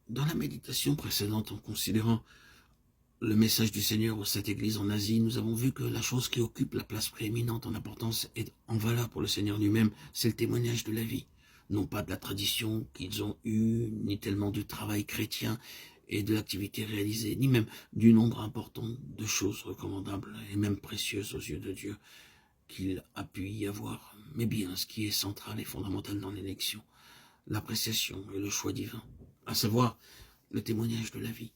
Dans la méditation précédente, en considérant le message du Seigneur à cette église en Asie, nous avons vu que la chose qui occupe la place prééminente en importance et en valeur pour le Seigneur lui-même, c'est le témoignage de la vie. Non pas de la tradition qu'ils ont eue, ni tellement du travail chrétien et de l'activité réalisée, ni même du nombre important de choses recommandables et même précieuses aux yeux de Dieu qu'il a pu y avoir, mais bien ce qui est central et fondamental dans l'élection, l'appréciation et le choix divin, à savoir le témoignage de la vie.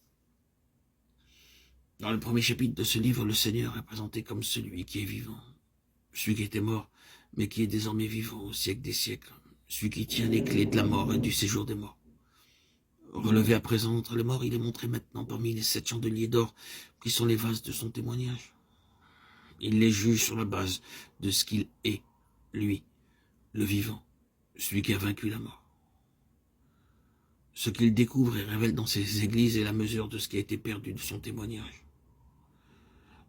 Dans le premier chapitre de ce livre, le Seigneur est présenté comme celui qui est vivant, celui qui était mort, mais qui est désormais vivant au siècle des siècles, celui qui tient les clés de la mort et du séjour des morts. Relevé à présent entre les morts, il est montré maintenant parmi les 7 chandeliers d'or qui sont les vases de son témoignage. Il les juge sur la base de ce qu'il est, lui, le vivant, celui qui a vaincu la mort. Ce qu'il découvre et révèle dans ses églises est la mesure de ce qui a été perdu de son témoignage.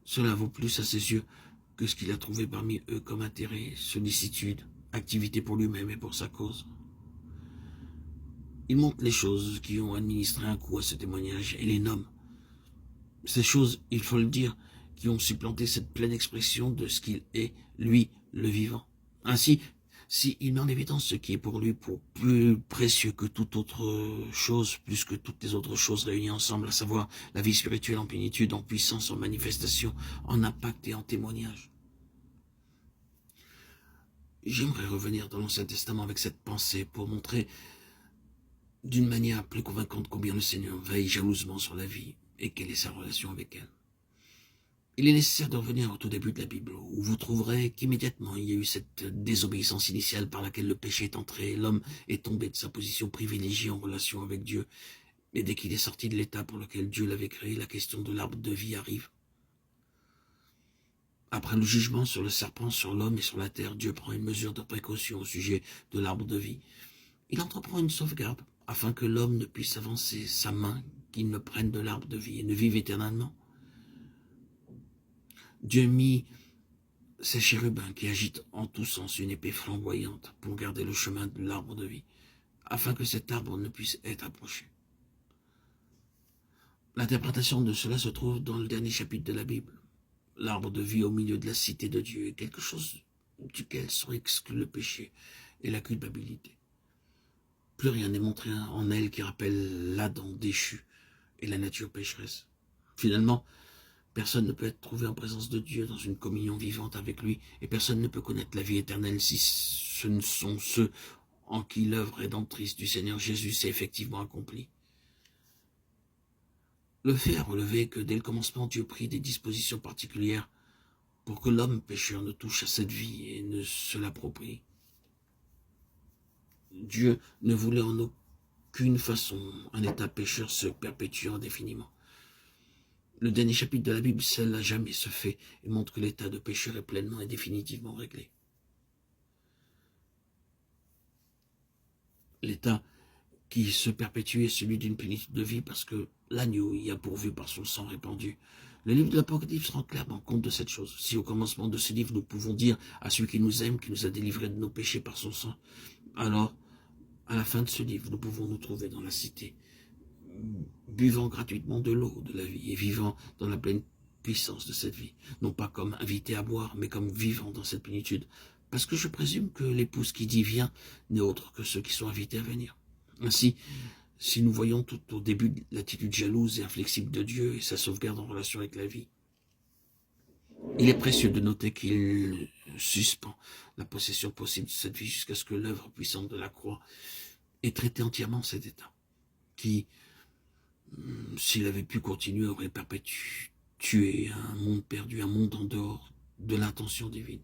Cela vaut plus à ses yeux que ce qu'il a trouvé parmi eux comme intérêt, sollicitude, activité pour lui-même et pour sa cause. Il montre les choses qui ont administré un coup à ce témoignage et les nomme. Ces choses, il faut le dire, qui ont supplanté cette pleine expression de ce qu'il est, lui, le vivant. Ainsi, s'il met en évidence ce qui est pour lui plus précieux que toute autre chose, plus que toutes les autres choses réunies ensemble, à savoir la vie spirituelle en plénitude, en puissance, en manifestation, en impact et en témoignage. J'aimerais revenir dans l'Ancien Testament avec cette pensée pour montrer d'une manière plus convaincante combien le Seigneur veille jalousement sur la vie et quelle est sa relation avec elle. Il est nécessaire de revenir au tout début de la Bible, où vous trouverez qu'immédiatement il y a eu cette désobéissance initiale par laquelle le péché est entré, l'homme est tombé de sa position privilégiée en relation avec Dieu, et dès qu'il est sorti de l'état pour lequel Dieu l'avait créé, la question de l'arbre de vie arrive. Après le jugement sur le serpent, sur l'homme et sur la terre, Dieu prend une mesure de précaution au sujet de l'arbre de vie. Il entreprend une sauvegarde, afin que l'homme ne puisse avancer sa main, qu'il ne prenne de l'arbre de vie et ne vive éternellement. Dieu mit ces chérubins qui agitent en tous sens une épée flamboyante pour garder le chemin de l'arbre de vie, afin que cet arbre ne puisse être approché. L'interprétation de cela se trouve dans le dernier chapitre de la Bible. L'arbre de vie au milieu de la cité de Dieu est quelque chose duquel sont exclus le péché et la culpabilité. Plus rien n'est montré en elle qui rappelle l'Adam déchu et la nature pécheresse. Finalement, personne ne peut être trouvé en présence de Dieu dans une communion vivante avec lui, et personne ne peut connaître la vie éternelle si ce ne sont ceux en qui l'œuvre rédemptrice du Seigneur Jésus s'est effectivement accomplie. Le fait a relevé que dès le commencement, Dieu prit des dispositions particulières pour que l'homme pécheur ne touche à cette vie et ne se l'approprie. Dieu ne voulait en aucune façon un état pécheur se perpétuer indéfiniment. Le dernier chapitre de la Bible scelle à jamais ce fait et montre que l'état de pécheur est pleinement et définitivement réglé. L'état qui se perpétue est celui d'une plénitude de vie parce que l'agneau y a pourvu par son sang répandu. Le livre de l'Apocalypse rend clairement compte de cette chose. Si au commencement de ce livre nous pouvons dire à celui qui nous aime, qui nous a délivrés de nos péchés par son sang, alors à la fin de ce livre nous pouvons nous trouver dans la cité, buvant gratuitement de l'eau de la vie et vivant dans la pleine puissance de cette vie, non pas comme invité à boire, mais comme vivant dans cette plénitude, parce que je présume que l'épouse qui dit vient n'est autre que ceux qui sont invités à venir. Ainsi, si nous voyons tout au début l'attitude jalouse et inflexible de Dieu et sa sauvegarde en relation avec la vie, il est précieux de noter qu'il suspend la possession possible de cette vie jusqu'à ce que l'œuvre puissante de la croix ait traité entièrement cet état, qui, s'il avait pu continuer, aurait perpétué un monde perdu, un monde en dehors de l'intention divine.